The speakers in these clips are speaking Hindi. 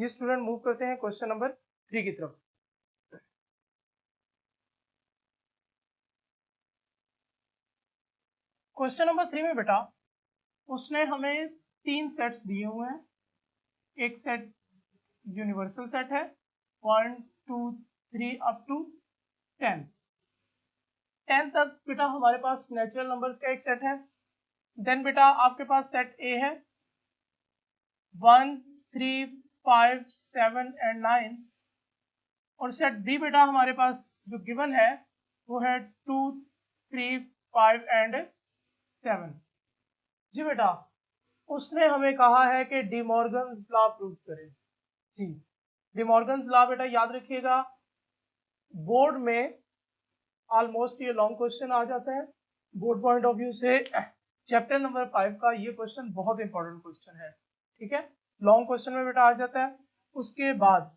ये स्टूडेंट मूव करते हैं क्वेश्चन नंबर 3 की तरफ। क्वेश्चन नंबर 3 में बेटा उसने हमें 3 सेट्स दिए हुए हैं। एक सेट यूनिवर्सल सेट है 1 2 3 अप टू 10 तक बेटा हमारे पास नेचुरल नंबर्स का एक सेट है। देन बेटा आपके पास सेट ए है 1 3 5 7 एंड 9 और सेट बी बेटा हमारे पास जो गिवन है वो है 2 3 5 एंड 7। जी बेटा उसने हमें कहा है कि डी मॉर्गन्स लॉ प्रूव करें। जी डी मॉर्गन्स लॉ बेटा याद रखिएगा, बोर्ड में ऑलमोस्ट ये लॉन्ग क्वेश्चन आ जाता है। बोर्ड पॉइंट ऑफ व्यू से चैप्टर नंबर 5 का ये क्वेश्चन बहुत इंपॉर्टेंट क्वेश्चन है। ठीक है, लॉन्ग क्वेश्चन में बेटा आ जाता है। उसके बाद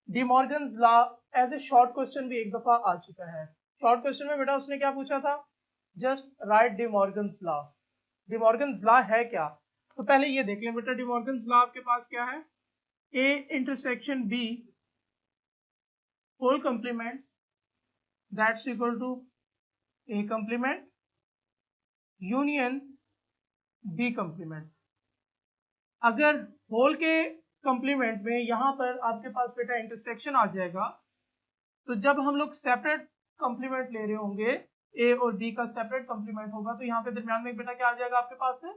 De Morgan's law as a short question भी एक दफा आ चुका है। शॉर्ट क्वेश्चन में बेटा उसने क्या पूछा था, just right D Morgan's law. D Morgan's law है क्या, तो पहले ये देख लें बेटा। डी मॉर्गन्स लॉ आपके पास क्या है, A intersection B whole complement that's equal to A complement union B complement. अगर होल के कंप्लीमेंट में यहां पर आपके पास बेटा इंटरसेक्शन आ जाएगा, तो जब हम लोग सेपरेट कंप्लीमेंट ले रहे होंगे, ए और बी का सेपरेट कंप्लीमेंट होगा, तो यहाँ पे दरमियान में बेटा क्या आ जाएगा आपके पास है,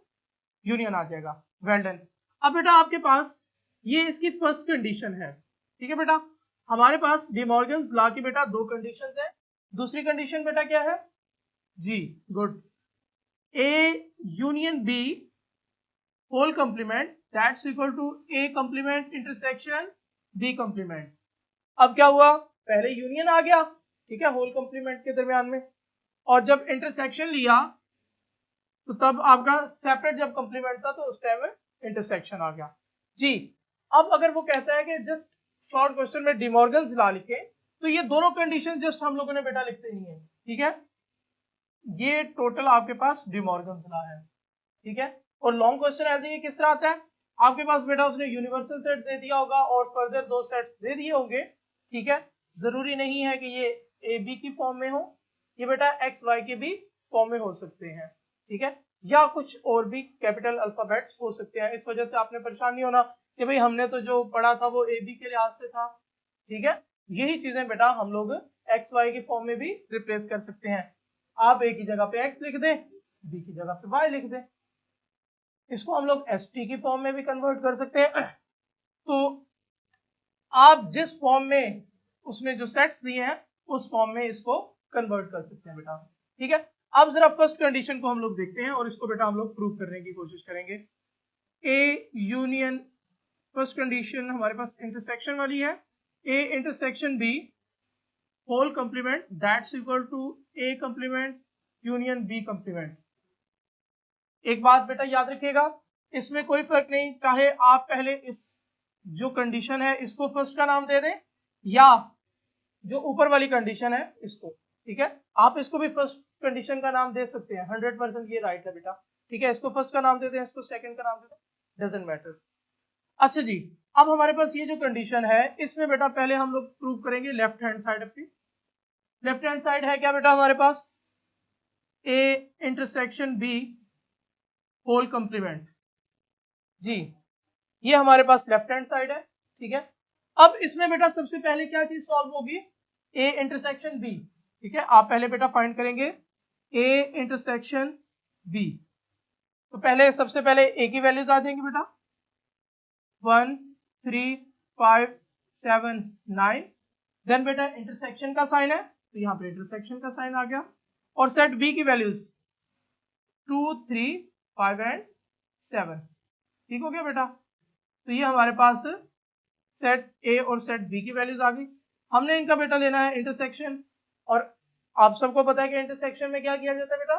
यूनियन आ जाएगा। Well done. अब बेटा आपके पास ये इसकी फर्स्ट कंडीशन है। ठीक है बेटा, हमारे पास डी मॉर्गन्स लॉ की बेटा 2 कंडीशंस है। दूसरी कंडीशन बेटा क्या है, जी good, A union B whole complement that's equal to A complement intersection B complement. अब क्या हुआ, पहले यूनियन आ गया, ठीक है, होल कंप्लीमेंट के दरमियान में, और जब इंटरसेक्शन लिया तो तब आपका सेपरेट जब कंप्लीमेंट था तो उस टाइम में इंटरसेक्शन आ गया। जी अब अगर वो कहता है कि जस्ट शॉर्ट क्वेश्चन में डी मॉर्गन्स लॉ लिखे, तो ये दोनों कंडीशन जस्ट हम लोगों ने बेटा लिखते नहीं है। ठीक है, ये टोटल आपके पास डी मॉर्गन्स लॉ है। ठीक है, और लॉन्ग क्वेश्चन ऐसे ही किस तरह आता है, आपके पास बेटा उसने यूनिवर्सल सेट दे दिया होगा और फर्दर 2 सेट्स दे दिए होंगे। ठीक है, जरूरी नहीं है कि ये ए बी की फॉर्म में हो, ये बेटा एक्स वाई के भी फॉर्म में हो सकते हैं। ठीक है, या कुछ और भी कैपिटल अल्फाबेट्स हो सकते हैं। इस वजह से आपने परेशान नहीं होना कि भाई हमने तो जो पढ़ा था वो ए बी के लिहाज से था। ठीक है, यही चीजें बेटा हम लोग एक्स वाई की फॉर्म में भी रिप्लेस कर सकते हैं। आप ए की जगह पे एक्स लिख दें, बी की जगह पे वाई लिख दें, इसको हम लोग एस टी की फॉर्म में भी कन्वर्ट कर सकते हैं। तो आप जिस फॉर्म में उसने जो सेट्स दिए हैं उस फॉर्म में इसको कन्वर्ट कर सकते हैं बेटा। ठीक है, अब जरा फर्स्ट कंडीशन को हम लोग देखते हैं और इसको बेटा हम लोग प्रूव करने की कोशिश करेंगे। ए यूनियन, फर्स्ट कंडीशन हमारे पास इंटरसेक्शन वाली है, A intersection B whole complement that's equal to A complement union B complement. एक बात बेटा याद रखिएगा, इसमें कोई फर्क नहीं, चाहे आप पहले इस जो कंडीशन है इसको फर्स्ट का नाम दे दें या जो ऊपर वाली कंडीशन है इसको। ठीक है, आप इसको भी फर्स्ट कंडीशन का नाम दे सकते हैं, 100% ये राइट है बेटा। ठीक है, इसको फर्स्ट का नाम देते हैं, इसको सेकंड का नाम देते हैं, डजंट मैटर। अच्छा जी, अब हमारे पास ये जो कंडीशन है इसमें बेटा पहले हम लोग प्रूव करेंगे लेफ्ट हैंड साइड अपनी। लेफ्ट हैंड साइड है क्या बेटा हमारे पास, A intersection B whole complement. जी ये हमारे पास लेफ्ट हैंड साइड है। ठीक है, अब इसमें बेटा सबसे पहले क्या चीज सॉल्व होगी, ए इंटरसेक्शन बी। ठीक है, आप पहले बेटा फाइंड करेंगे ए इंटरसेक्शन बी, तो पहले सबसे पहले ए की वैल्यूज आ जाएंगी बेटा 1 3 5 7 9। देन बेटा इंटरसेक्शन का साइन है तो यहाँ पे इंटरसेक्शन का साइन आ गया, और सेट बी की वैल्यूज 2 3 5 एंड 7। ठीक हो गया बेटा, तो ये हमारे पास सेट ए और सेट बी की वैल्यूज आ गई। हमने इनका बेटा लेना है इंटरसेक्शन, और आप सबको पता है कि इंटरसेक्शन में क्या किया जाता है बेटा,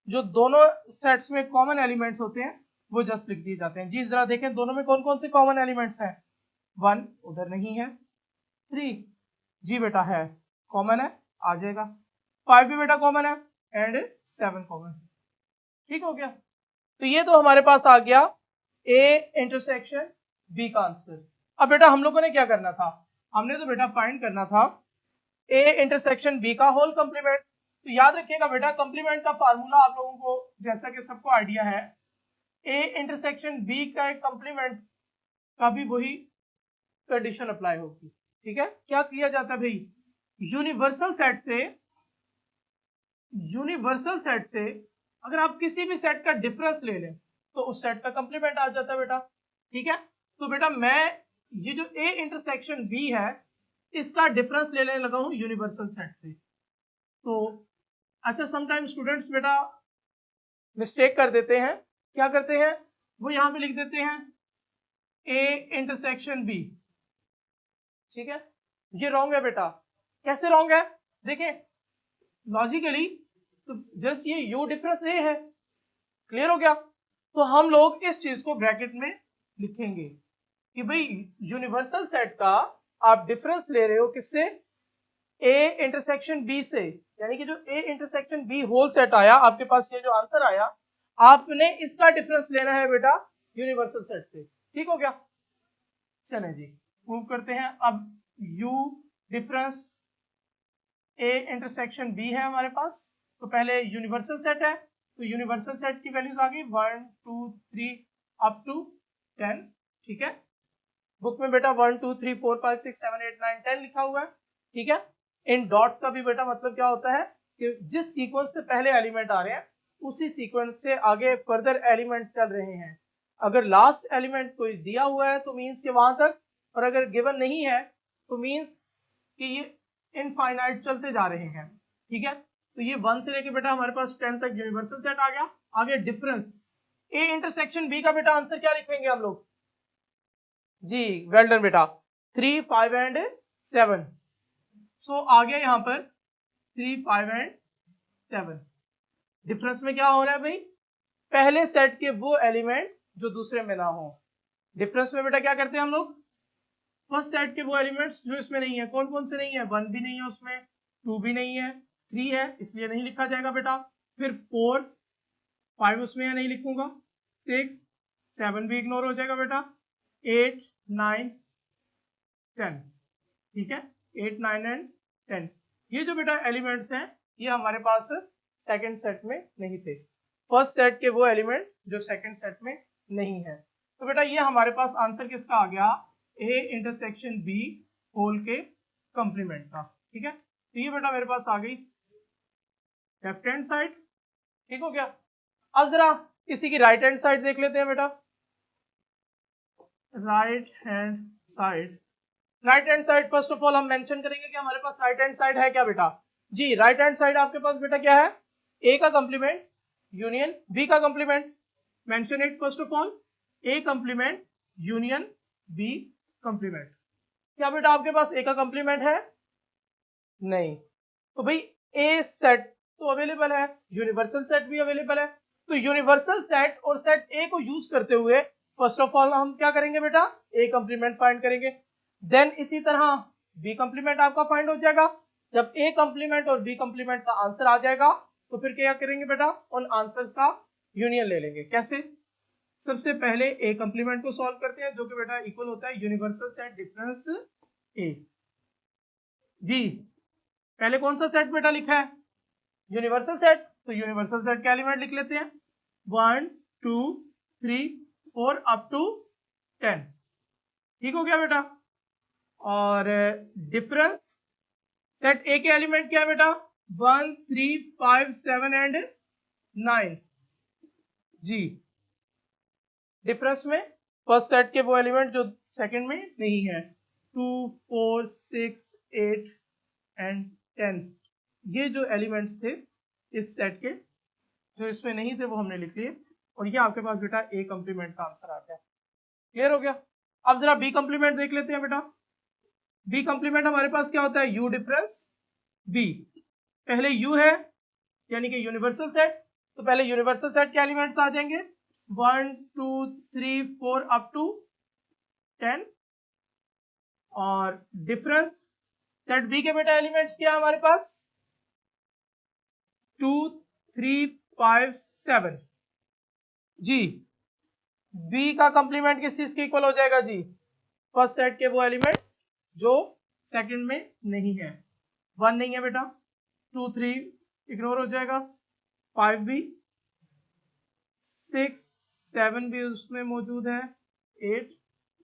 जो दोनों सेट्स में कॉमन एलिमेंट्स होते हैं वो जस्ट लिख दिए जाते हैं। जी जरा देखें दोनों में कौन कौन से कॉमन एलिमेंट्स हैं, 1 उधर नहीं है, 3 जी बेटा है, कॉमन है आ जाएगा, 5 भी बेटा कॉमन है एंड 7 कॉमन। ठीक हो गया, तो ये तो हमारे पास आ गया ए इंटरसेक्शन बी का आंसर। अब बेटा हम लोगों ने क्या करना था, हमने तो बेटा फाइंड करना था ए इंटरसेक्शन बी का होल कंप्लीमेंट। तो याद रखिएगा बेटा कंप्लीमेंट का फार्मूला आप लोगों को जैसा कि सबको आइडिया है, ए इंटरसेक्शन बी का एक कंप्लीमेंट का भी वही कंडीशन अप्लाई होगी। ठीक है, क्या किया जाता है भाई, यूनिवर्सल सेट से अगर आप किसी भी सेट का डिफरेंस ले लें तो उस सेट का कंप्लीमेंट आ जाता है बेटा। ठीक है, तो बेटा मैं ये जो ए इंटरसेक्शन बी है इसका डिफरेंस लेने लगा हूं यूनिवर्सल सेट से। तो अच्छा, समटाइम स्टूडेंट्स बेटा मिस्टेक कर देते हैं, क्या करते हैं, वो यहां पे लिख देते हैं ए इंटरसेक्शन बी। ठीक है, ये रॉन्ग है बेटा। कैसे रॉन्ग है, देखें लॉजिकली तो जस्ट ये यू डिफरेंस ए है, क्लियर हो गया। तो हम लोग इस चीज को ब्रैकेट में लिखेंगे कि भाई यूनिवर्सल सेट का आप डिफरेंस ले रहे हो किससे, ए इंटरसेक्शन बी से, यानी कि जो A intersection B whole set आया आपके पास, ये जो आंसर आया आपने इसका डिफरेंस लेना है बेटा यूनिवर्सल सेट से। ठीक हो गया, चलें जी मूव करते हैं। अब u difference a intersection b है हमारे पास, तो पहले यूनिवर्सल सेट है तो यूनिवर्सल सेट की वैल्यूज आ गई 1 2 3 अप टू 10। ठीक है, बुक में बेटा 1 2 3 4 5 6 7 8 9 10 लिखा हुआ है। ठीक है, इन डॉट्स का भी बेटा मतलब क्या होता है कि जिस सीक्वेंस से पहले एलिमेंट आ रहे हैं उसी सीक्वेंस से आगे फर्दर एलिमेंट चल रहे हैं। अगर लास्ट एलिमेंट कोई दिया हुआ है तो मीन्स के वहां तक, और अगर गिवन नहीं है तो मीन्स कि ये इनफाइनाइट चलते जा रहे हैं। ठीक है, तो ये 1 से लेके बेटा हमारे पास 10 तक यूनिवर्सल सेट आ गया। आगे डिफरेंस ए इंटरसेक्शन बी का बेटा आंसर क्या लिखेंगे हम लोग, जी वेल डन बेटा, 3 5 एंड 7। सो आ गया यहाँ पर 3 5 एंड 7। डिफरेंस में क्या हो रहा है भाई, पहले सेट के वो एलिमेंट जो दूसरे में ना हो। डिफरेंस में बेटा क्या करते हैं हम लोग, फर्स्ट सेट के वो एलिमेंट्स जो इसमें नहीं है, कौन कौन से नहीं है, 1 भी नहीं है उसमें, 2 भी नहीं है, 3 है इसलिए नहीं लिखा जाएगा बेटा, फिर 4 5 उसमें है नहीं लिखूंगा, 6 7 भी इग्नोर हो जाएगा बेटा, 8 9 10। ठीक है, 8 9 एंड 10 ये जो बेटा एलिमेंट्स हैं ये हमारे पास सेकंड सेट में नहीं थे। फर्स्ट सेट के वो एलिमेंट जो सेकंड सेट में नहीं है। तो बेटा ये हमारे पास आंसर किसका आ गया, ए इंटरसेक्शन बी होल के कंप्लीमेंट का। ठीक है, तो ये बेटा मेरे पास आ गई लेफ्ट हैंड साइड। ठीक हो गया, अब जरा इसी की राइट हैंड साइड देख लेते हैं बेटा। Right hand side, right hand side first of all हम मेंशन करेंगे कि हमारे पास राइट हैंड साइड है क्या बेटा, जी राइट हैंड साइड आपके पास बेटा क्या है, ए का कंप्लीमेंट यूनियन बी का complement. Mention it first of all, A complement union B complement. क्या बेटा आपके पास ए का कंप्लीमेंट है, नहीं, तो भाई ए सेट तो अवेलेबल है, यूनिवर्सल सेट भी अवेलेबल है। तो यूनिवर्सल सेट और सेट ए को यूज करते हुए फर्स्ट ऑफ ऑल हम क्या करेंगे बेटा, ए कंप्लीमेंट फाइंड करेंगे, देन इसी तरह बी कंप्लीमेंट आपका फाइंड हो जाएगा। जब ए कंप्लीमेंट और बी कंप्लीमेंट का आंसर आ जाएगा तो फिर क्या करेंगे बेटा, उन आंसर्स का यूनियन ले लेंगे। कैसे, सबसे पहले ए कंप्लीमेंट को सॉल्व करते हैं जो कि बेटा इक्वल होता है यूनिवर्सल सेट डिफरेंस ए। जी पहले कौन सा सेट बेटा लिखा है, यूनिवर्सल सेट, तो यूनिवर्सल सेट के एलिमेंट लिख लेते हैं 1 2 3 4 अप टू 10। ठीक हो गया बेटा, और डिफरेंस सेट ए के एलिमेंट क्या है बेटा, 1 3 5 7 एंड 9। जी डिफरेंस में फर्स्ट सेट के वो एलिमेंट जो सेकंड में नहीं है, 2 4 6 8 एंड 10, ये जो एलिमेंट्स थे इस सेट के जो इसमें नहीं थे वो हमने लिख लिए, और ये आपके पास बेटा ए कंप्लीमेंट का आंसर आ गया। क्लियर हो गया, अब जरा बी कंप्लीमेंट देख लेते हैं बेटा। बी कंप्लीमेंट हमारे पास क्या होता है, यू डिफरेंस बी, पहले यू है यानी कि यूनिवर्सल सेट, तो पहले यूनिवर्सल सेट के एलिमेंट्स आ जाएंगे 1 2 3 4 अप टू 10, और डिफरेंस सेट बी के बेटा एलिमेंट्स क्या है हमारे पास 2 3 5 7। जी बी का कंप्लीमेंट किस चीज के इक्वल हो जाएगा जी, फर्स्ट सेट के वो एलिमेंट जो सेकंड में नहीं है। 1 नहीं है बेटा, 2 3 इग्नोर हो जाएगा, 5 भी, 6 7 भी उसमें मौजूद है, 8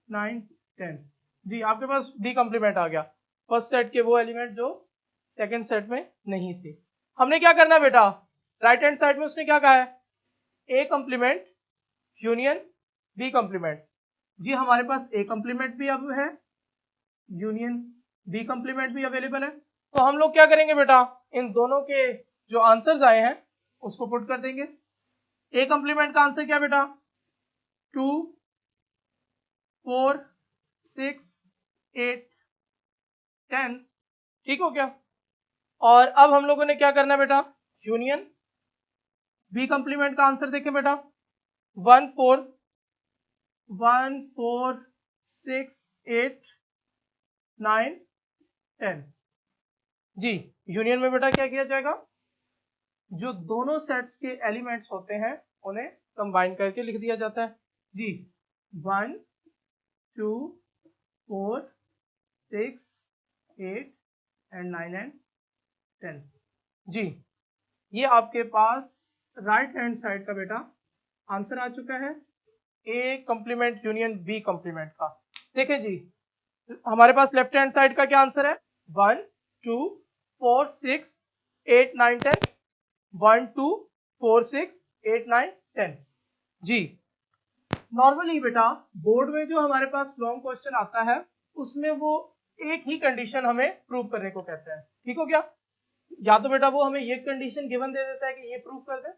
9 10। जी आपके पास डी कॉम्प्लीमेंट आ गया, फर्स्ट सेट के वो एलिमेंट जो सेकंड सेट में नहीं थे। हमने क्या करना है बेटा, राइट हैंड साइड में उसने क्या कहा है, A complement union B complement. जी हमारे पास ए कॉम्प्लीमेंट भी अब है, यूनियन बी कॉम्प्लीमेंट भी अवेलेबल है। तो हम लोग क्या करेंगे बेटा, इन दोनों के जो आंसर्स आए हैं उसको पुट कर देंगे। ए कॉम्प्लीमेंट का आंसर क्या बेटा, 2 4 6 8 10, ठीक हो गया। और अब हम लोगों ने क्या करना है बेटा, यूनियन बी कॉम्प्लीमेंट का आंसर देखें बेटा, 1 4 6 8 9 10। जी यूनियन में बेटा क्या किया जाएगा, जो दोनों सेट्स के एलिमेंट्स होते हैं उन्हें कंबाइन करके लिख दिया जाता है। जी 1 2 4 6 8 एंड 9 एंड 10। जी ये आपके पास राइट हैंड साइड का बेटा आंसर आ चुका है, A complement union B complement का। देखिए जी हमारे पास लेफ्ट हैंड साइड का क्या आंसर है, 1 2 4 6 8 9 10, 1 2 4 6 8 9 10। जी नॉर्मली बेटा बोर्ड में जो हमारे पास लॉन्ग क्वेश्चन आता है उसमें वो एक ही कंडीशन हमें प्रूव करने को कहता है, ठीक हो गया। या तो बेटा वो हमें ये कंडीशन गिवन दे देता है कि ये प्रूव कर दे,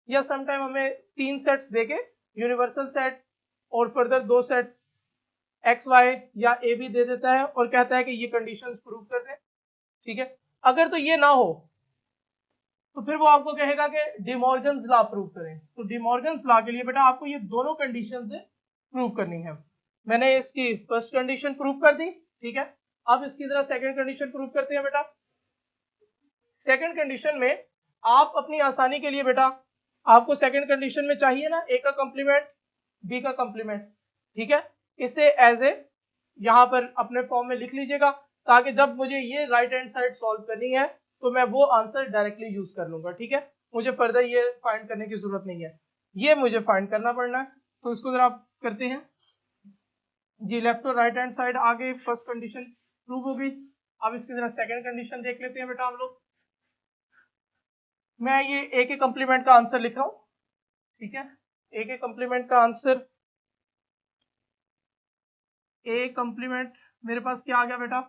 या समटाइम हमें 3 सेट्स देके यूनिवर्सल सेट और फर्दर 2 सेट्स एक्स वाई या ए भी दे देता है और कहता है कि ये कंडीशंस प्रूव कर दे, ठीक है। अगर तो ये ना हो तो फिर वो आपको कहेगा कि डिमॉर्गन्स लॉ प्रूव करें। तो डिमॉर्गन्स लॉ के लिए बेटा आपको ये दोनों कंडीशंस प्रूव करनी है। मैंने इसकी फर्स्ट कंडीशन प्रूव कर दी, ठीक है। अब इसकी तरह सेकंड कंडीशन प्रूव करते हैं बेटा। सेकंड कंडीशन में आप अपनी आसानी के लिए बेटा, आपको सेकंड कंडीशन में चाहिए ना ए का कॉम्प्लीमेंट बी का कॉम्प्लीमेंट, ठीक है। इसे एज ए यहाँ पर अपने फॉर्म में लिख लीजिएगा, ताकि जब मुझे ये राइट हैंड साइड सॉल्व करनी है तो मैं वो आंसर डायरेक्टली यूज कर लूंगा, ठीक है। मुझे फर्दर ये फाइंड करने की जरूरत नहीं है, ये मुझे फाइंड करना पड़ना है। तो इसको जरा आप करते हैं जी, लेफ्ट और राइट हैंड साइड आगे फर्स्ट कंडीशन प्रूव होगी। अब इसकी जरा सेकंड कंडीशन देख लेते हैं बेटा हम लोग। मैं ये ए के कॉम्प्लीमेंट का आंसर लिख रहा हूं, ठीक है। ए के कॉम्प्लीमेंट का आंसर, ए कॉम्प्लीमेंट मेरे पास क्या आ गया बेटा,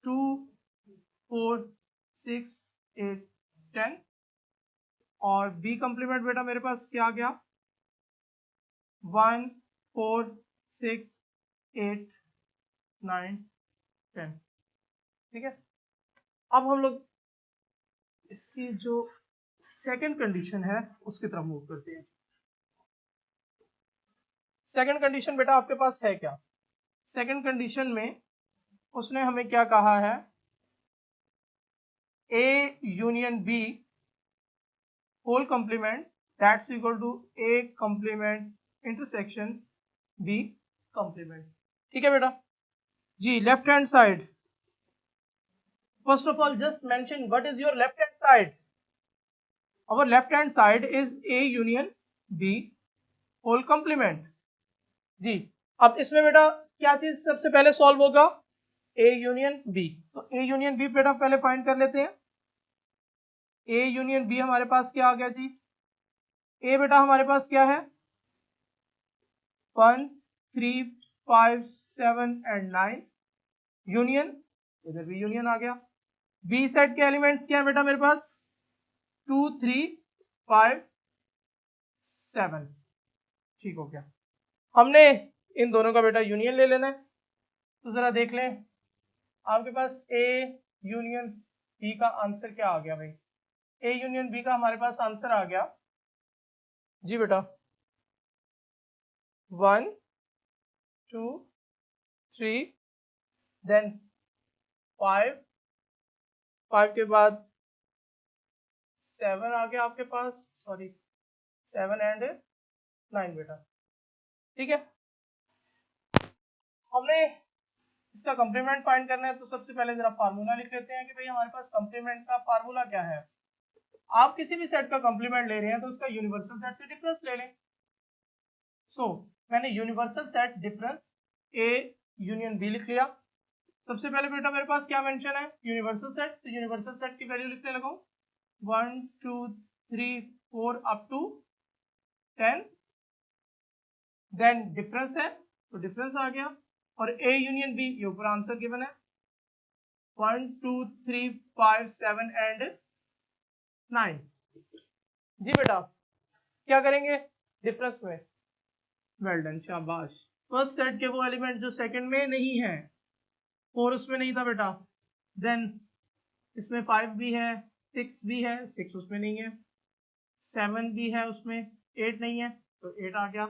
2 4 6 8 10। और बी कॉम्प्लीमेंट बेटा मेरे पास क्या आ गया, 1 4 6 8 9 10, ठीक है। अब हम लोग इसकी जो सेकंड कंडीशन है उसकी तरफ मूव करते हैं। सेकंड कंडीशन बेटा आपके पास है क्या, सेकंड कंडीशन में उसने हमें क्या कहा है, A union B whole complement that's equal to A complement intersection B complement, ठीक है बेटा। जी left hand side, first of all just mention what is your left hand side. Our left hand side is A union B whole complement। जी अब इसमें बेटा क्या चीज सबसे पहले सॉल्व होगा, A यूनियन B। तो A यूनियन B बेटा पहले फाइंड कर लेते हैं। A यूनियन B हमारे पास क्या आ गया जी, A बेटा हमारे पास क्या है, 1 3 5 7 एंड 9 यूनियन, इधर भी यूनियन आ गया। बी सेट के एलिमेंट्स क्या है बेटा मेरे पास, 2 3 5 7, ठीक हो गया। हमने इन दोनों का बेटा यूनियन ले लेना है। तो जरा देख लें आपके पास ए यूनियन बी का आंसर क्या आ गया भाई, ए यूनियन बी का हमारे पास आंसर आ गया जी बेटा 1 2 3 देन 5 5 के बाद 7 आ गया आपके पास, सॉरी 7 एंड 9 बेटा, ठीक है, हमने इसका कंप्लीमेंट फाइंड करना है तो सबसे पहले जरा फार्मूला लिख लेते हैं कि भाई हमारे पास कंप्लीमेंट का फार्मूला क्या है। आप किसी भी सेट का कंप्लीमेंट ले रहे हैं तो उसका यूनिवर्सल सेट से डिफरेंस ले लें। सो मैंने universal set difference A union B लिख लिया। सबसे पहले बेटा मेरे पास क्या मेंशन है, यूनिवर्सल सेट, तो यूनिवर्सल सेट की वैल्यू लिखने लगा 1 2 3 4 अप टू 10, देन डिफरेंस है तो डिफरेंस आ गया, और ए यूनियन बी ये ऊपर आंसर गिवन है 1 2 3 5 7 एंड 9। जी बेटा क्या करेंगे डिफरेंस में, वेल डन, शाबाश। फर्स्ट सेट के वो एलिमेंट जो सेकंड में नहीं है, 4 उसमें नहीं था बेटा, देन इसमें 5 भी है, 6 भी है, 6 उसमें नहीं है, 7 भी है उसमें, 8 नहीं है तो 8 आ गया,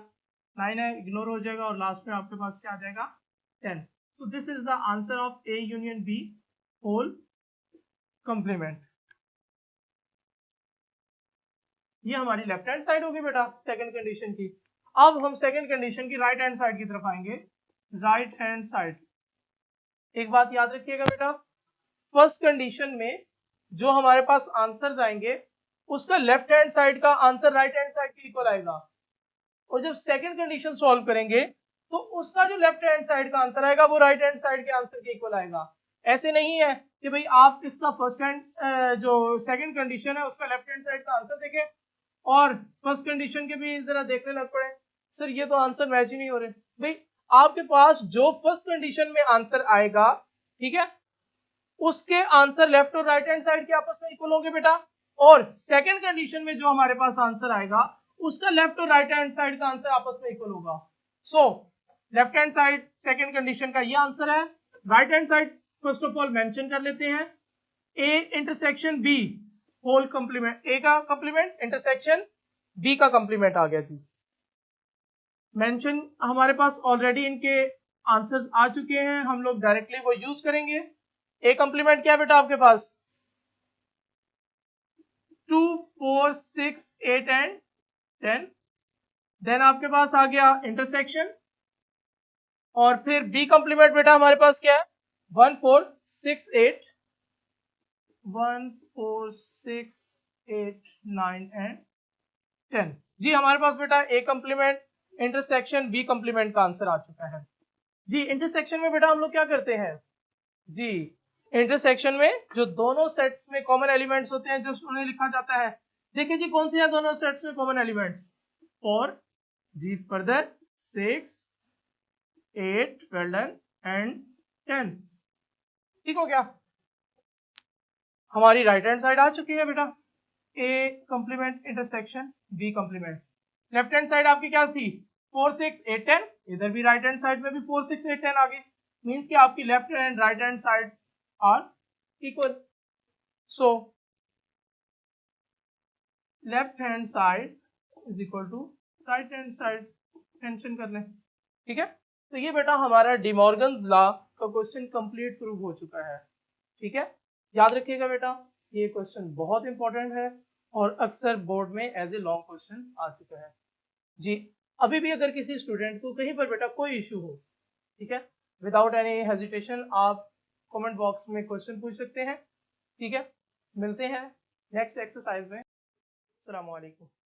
9 है इग्नोर हो जाएगा, और लास्ट में आपके पास क्या आ जाएगा 10। so this is the answer of A union B whole complement। ये हमारी लेफ्ट हैंड साइड होगी बेटा सेकंड कंडीशन की। अब हम सेकंड कंडीशन की राइट हैंड साइड की तरफ आएंगे। राइट हैंड साइड, एक बात याद रखिएगा बेटा, फर्स्ट कंडीशन में जो हमारे पास आंसर आएंगे उसका लेफ्ट हैंड साइड का आंसर राइट हैंड साइड के इक्वल आएगा, और जब सेकंड कंडीशन सॉल्व करेंगे तो उसका जो लेफ्ट हैंड साइड का आंसर आएगा वो राइट हैंड साइड के आंसर के इक्वल आएगा। ऐसे नहीं है कि भाई आप इसका फर्स्ट हैंड जो सेकंड कंडीशन है उसका लेफ्ट हैंड साइड का आंसर देखें और फर्स्ट कंडीशन के भी जरा देखने लग पड़े, सर ये तो आंसर मैच ही नहीं हो रहे। भाई आपके पास जो फर्स्ट कंडीशन में आंसर आएगा, ठीक है, उसके आंसर लेफ्ट और राइट हैंड साइड के आपस में इक्वल होंगे बेटा, और सेकंड कंडीशन में जो हमारे पास आंसर आएगा उसका लेफ्ट और राइट हैंड साइड का आंसर आपस में इक्वल होगा। So left hand side second condition का ये आंसर है, right hand side first of all mention कर लेते हैं, A intersection B whole complement, A का कंप्लीमेंट इंटरसेक्शन बी का कंप्लीमेंट आ गया जी। मेंशन हमारे पास ऑलरेडी इनके आंसर्स आ चुके हैं, हम लोग डायरेक्टली वो यूज करेंगे। ए कंप्लीमेंट क्या है बेटा आपके पास 2 4 6 8 एंड 10, देन आपके पास आ गया इंटरसेक्शन, और फिर बी कंप्लीमेंट बेटा हमारे पास क्या है 1 4 6 8 1 4 6 8 9 एंड 10। जी हमारे पास बेटा A complement intersection B complement का आंसर आ चुका है। जी इंटरसेक्शन में बेटा हम लोग क्या करते हैं, जी इंटरसेक्शन में जो दोनों सेट्स में कॉमन एलिमेंट्स होते हैं जस्ट उन्हें लिखा जाता है। देखिए जी कौन से हैं दोनों सेट्स में कॉमन एलिमेंट्स, 4 जी फर्दर 6 8 वेल डन एंड 10। ठीक हो गया, हमारी राइट हैंड साइड आ चुकी है बेटा, A complement intersection B complement. Left hand side आपकी क्या थी 4 6 8 10, इधर भी राइट हैंड साइड में भी 4 6 8 10 आ गई, मींस कि आपकी left and right hand side are equal. So left hand side is equal to right hand side, mention कर लें। ठीक है, तो ये बेटा हमारा डिमॉर्गन्स लॉ का क्वेश्चन कंप्लीट प्रूव हो चुका है। ठीक है, याद रखिएगा बेटा ये क्वेश्चन बहुत इंपॉर्टेंट है और अक्सर बोर्ड में एज ए लॉन्ग क्वेश्चन आ चुका है। जी अभी भी अगर किसी स्टूडेंट को कहीं पर बेटा कोई इशू हो, ठीक है, विदाउट एनी हेजिटेशन आप कमेंट बॉक्स में क्वेश्चन पूछ सकते हैं। ठीक है, मिलते हैं नेक्स्ट एक्सरसाइज में। अस्सलाम वालेकुम।